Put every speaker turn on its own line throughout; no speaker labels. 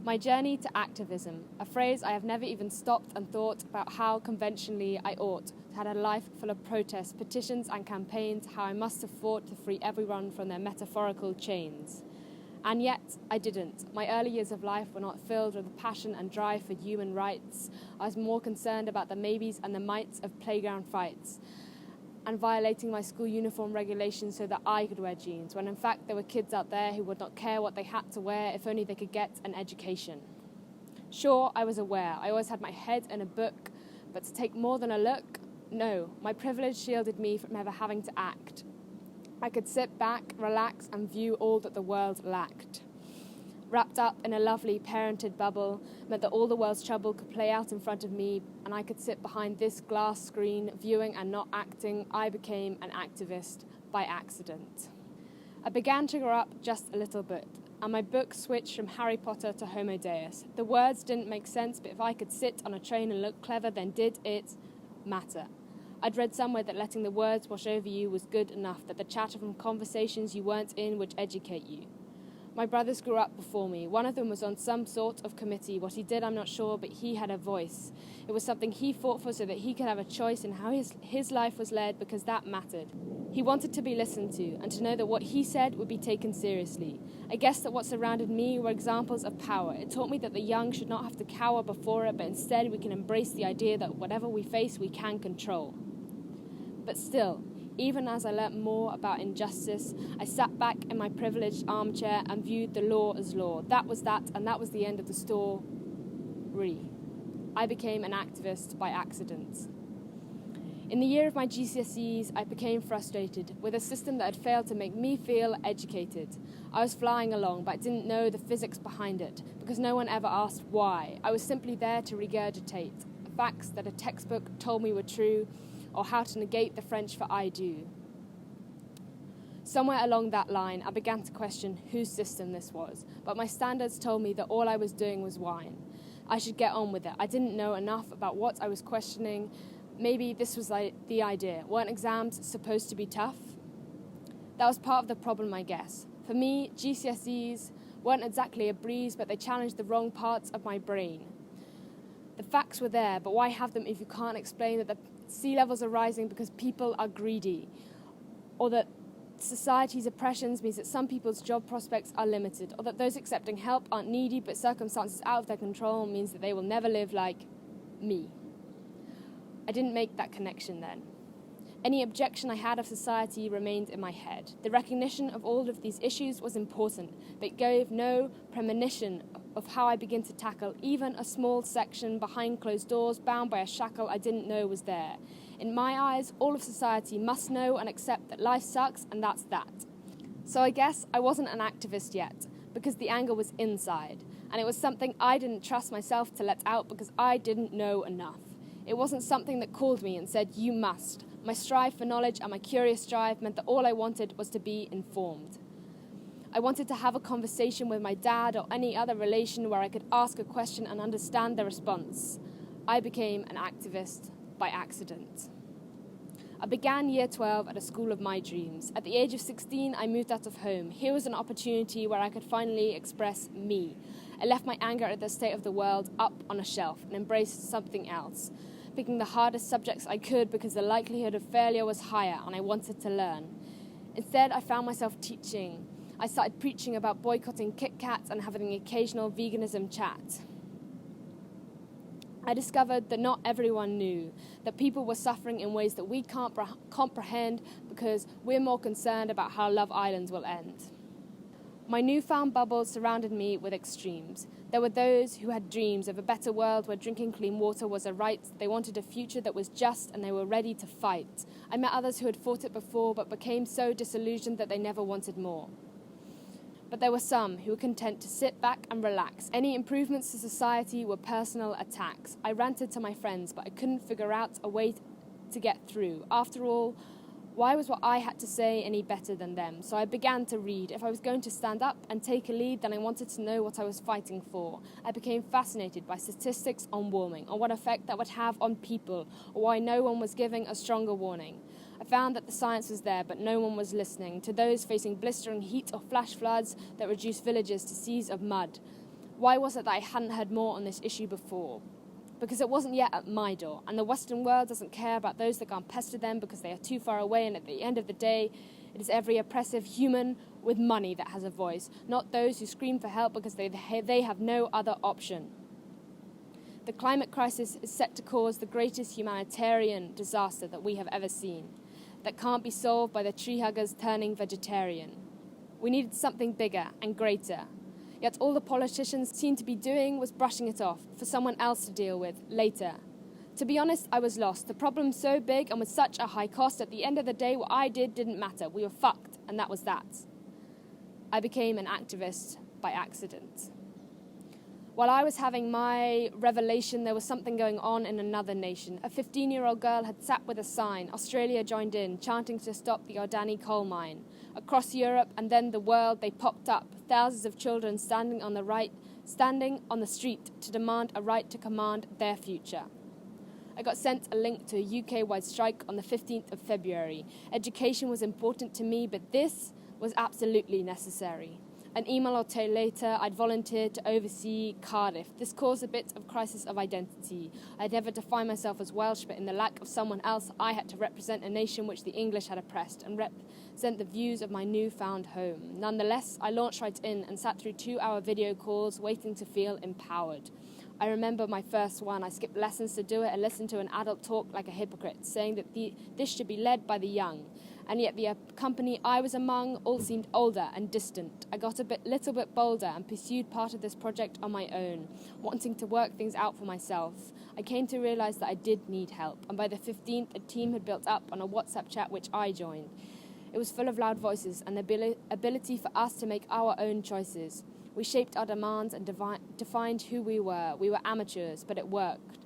My journey to activism, a phrase I have never even stopped and thought about how conventionally I ought to have had a life full of protests, petitions and campaigns, how I must have fought to free everyone from their metaphorical chains. And yet, I didn't. My early years of life were not filled with passion and drive for human rights. I was more concerned about the maybes and the mights of playground fights and violating my school uniform regulations so that I could wear jeans, when in fact there were kids out there who would not care what they had to wear if only they could get an education. Sure, I was aware. I always had my head in a book, but to take more than a look? No, my privilege shielded me from ever having to act. I could sit back, relax, and view all that the world lacked. Wrapped up in a lovely parented bubble meant that all the world's trouble could play out in front of me, and I could sit behind this glass screen, viewing and not acting. I became an activist by accident. I began to grow up just a little bit, and my book switched from Harry Potter to Homo Deus. The words didn't make sense, but if I could sit on a train and look clever, then did it matter? I'd read somewhere that letting the words wash over you was good enough, that the chatter from conversations you weren't in would educate you. My brothers grew up before me. One of them was on some sort of committee. What he did, I'm not sure, but he had a voice. It was something he fought for so that he could have a choice in how his life was led, because that mattered. He wanted to be listened to and to know that what he said would be taken seriously. I guess that what surrounded me were examples of power. It taught me that the young should not have to cower before it, but instead we can embrace the idea that whatever we face, we can control. But still, even as I learnt more about injustice, I sat back in my privileged armchair and viewed the law as law. That was that, and that was the end of the story. I became an activist by accident. In the year of my GCSEs, I became frustrated with a system that had failed to make me feel educated. I was flying along, but I didn't know the physics behind it, because no one ever asked why. I was simply there to regurgitate facts that a textbook told me were true, or how to negate the French for I do. Somewhere along that line, I began to question whose system this was, but my standards told me that all I was doing was whine. I should get on with it. I didn't know enough about what I was questioning. Maybe this was the idea. Weren't exams supposed to be tough? That was part of the problem, I guess. For me, GCSEs weren't exactly a breeze, but they challenged the wrong parts of my brain. The facts were there, but why have them if you can't explain that the sea levels are rising because people are greedy, or that society's oppressions means that some people's job prospects are limited, or that those accepting help aren't needy but circumstances out of their control means that they will never live like me. I didn't make that connection then. Any objection I had of society remained in my head. The recognition of all of these issues was important, but it gave no premonition of how I begin to tackle even a small section behind closed doors, bound by a shackle I didn't know was there. In my eyes, all of society must know and accept that life sucks, and that's that. So I guess I wasn't an activist yet, because the anger was inside, and it was something I didn't trust myself to let out because I didn't know enough. It wasn't something that called me and said, you must. My strive for knowledge and my curious drive meant that all I wanted was to be informed. I wanted to have a conversation with my dad or any other relation where I could ask a question and understand the response. I became an activist by accident. I began year 12 at a school of my dreams. At the age of 16, I moved out of home. Here was an opportunity where I could finally express me. I left my anger at the state of the world up on a shelf and embraced something else, picking the hardest subjects I could because the likelihood of failure was higher and I wanted to learn. Instead, I found myself teaching. I started preaching about boycotting Kit Kats and having the occasional veganism chat. I discovered that not everyone knew, that people were suffering in ways that we can't comprehend because we're more concerned about how Love Island will end. My newfound bubble surrounded me with extremes. There were those who had dreams of a better world where drinking clean water was a right. They wanted a future that was just, and they were ready to fight. I met others who had fought it before but became so disillusioned that they never wanted more. But there were some who were content to sit back and relax. Any improvements to society were personal attacks. I ranted to my friends, but I couldn't figure out a way to get through. After all, why was what I had to say any better than them? So I began to read. If I was going to stand up and take a lead, then I wanted to know what I was fighting for. I became fascinated by statistics on warming, on what effect that would have on people, or why no one was giving a stronger warning. I found that the science was there, but no one was listening to those facing blistering heat or flash floods that reduced villages to seas of mud. Why was it that I hadn't heard more on this issue before? Because it wasn't yet at my door, and the Western world doesn't care about those that can't pester them because they are too far away, and at the end of the day, it is every oppressive human with money that has a voice, not those who scream for help because they have no other option. The climate crisis is set to cause the greatest humanitarian disaster that we have ever seen, that can't be solved by the tree huggers turning vegetarian. We needed something bigger and greater. Yet all the politicians seemed to be doing was brushing it off for someone else to deal with later. To be honest, I was lost. The problem's so big and with such a high cost, at the end of the day, what I did didn't matter. We were fucked, and that was that. I became an activist by accident. While I was having my revelation, there was something going on in another nation. A 15-year-old girl had sat with a sign. Australia joined in, chanting to stop the Adani coal mine. Across Europe and then the world, they popped up. Thousands of children standing on the street to demand a right to command their future. I got sent a link to a UK-wide strike on the 15th of February. Education was important to me, but this was absolutely necessary. An email or two later, I'd volunteered to oversee Cardiff. This caused a bit of crisis of identity. I'd never defined myself as Welsh, but in the lack of someone else, I had to represent a nation which the English had oppressed and represent the views of my newfound home. Nonetheless, I launched right in and sat through 2-hour video calls, waiting to feel empowered. I remember my first one. I skipped lessons to do it and listened to an adult talk like a hypocrite, saying that this should be led by the young. And yet the company I was among all seemed older and distant. I got little bit bolder and pursued part of this project on my own, wanting to work things out for myself. I came to realize that I did need help, and by the 15th, a team had built up on a WhatsApp chat which I joined. It was full of loud voices and the ability for us to make our own choices. We shaped our demands and defined who we were. We were amateurs, but it worked.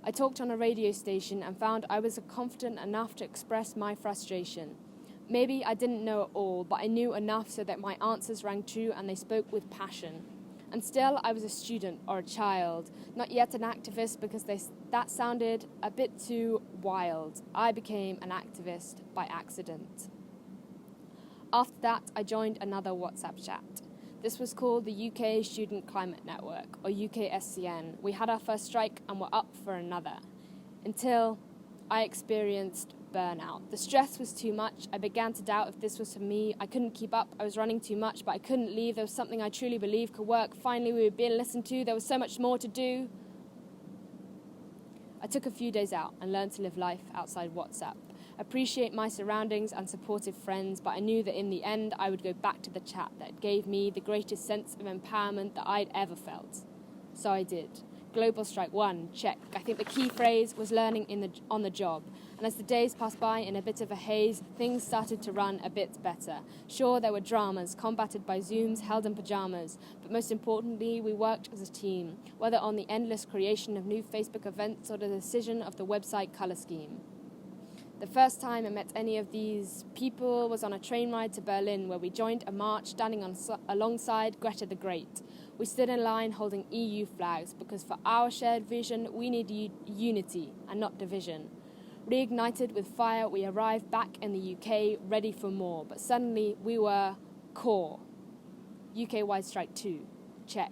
I talked on a radio station and found I was confident enough to express my frustration. Maybe I didn't know it all, but I knew enough so that my answers rang true and they spoke with passion. And still, I was a student or a child, not yet an activist because that sounded a bit too wild. I became an activist by accident. After that, I joined another WhatsApp chat. This was called the UK Student Climate Network, or UKSCN. We had our first strike and were up for another, until I experienced burnout. The stress was too much. I began to doubt if this was for me. I couldn't keep up. I was running too much, but I couldn't leave. There was something I truly believed could work. Finally, we were being listened to. There was so much more to do. I took a few days out and learned to live life outside WhatsApp. Appreciate my surroundings and supportive friends, but I knew that in the end I would go back to the chat that gave me the greatest sense of empowerment that I'd ever felt. So I did. Global Strike 1, check. I think the key phrase was learning on the job. And as the days passed by in a bit of a haze, things started to run a bit better. Sure, there were dramas, combated by Zooms held in pajamas, but most importantly, we worked as a team, whether on the endless creation of new Facebook events or the decision of the website colour scheme. The first time I met any of these people was on a train ride to Berlin, where we joined a march standing alongside Greta the Great. We stood in line holding EU flags because for our shared vision, we need unity and not division. Reignited with fire, we arrived back in the UK, ready for more. But suddenly, we were core. UK-wide strike 2. Check.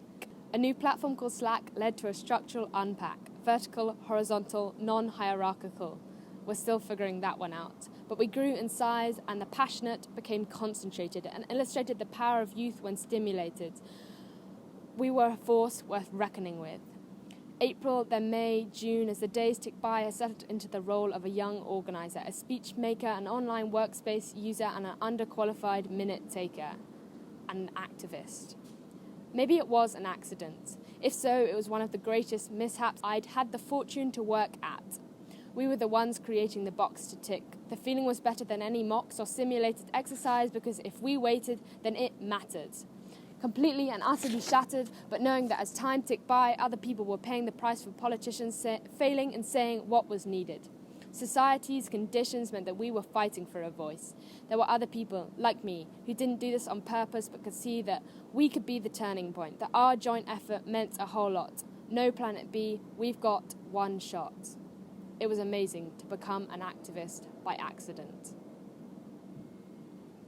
A new platform called Slack led to a structural unpack. Vertical, horizontal, non-hierarchical. We're still figuring that one out. But we grew in size, and the passionate became concentrated and illustrated the power of youth when stimulated. We were a force worth reckoning with. April, then May, June, as the days ticked by, I settled into the role of a young organizer, a speech maker, an online workspace user, and an underqualified minute taker, and an activist. Maybe it was an accident. If so, it was one of the greatest mishaps I'd had the fortune to work at. We were the ones creating the box to tick. The feeling was better than any mocks or simulated exercise because if we waited, then it mattered. Completely and utterly shattered, but knowing that as time ticked by, other people were paying the price for politicians failing and saying what was needed. Society's conditions meant that we were fighting for a voice. There were other people, like me, who didn't do this on purpose but could see that we could be the turning point, that our joint effort meant a whole lot. No planet B, we've got one shot. It was amazing to become an activist by accident.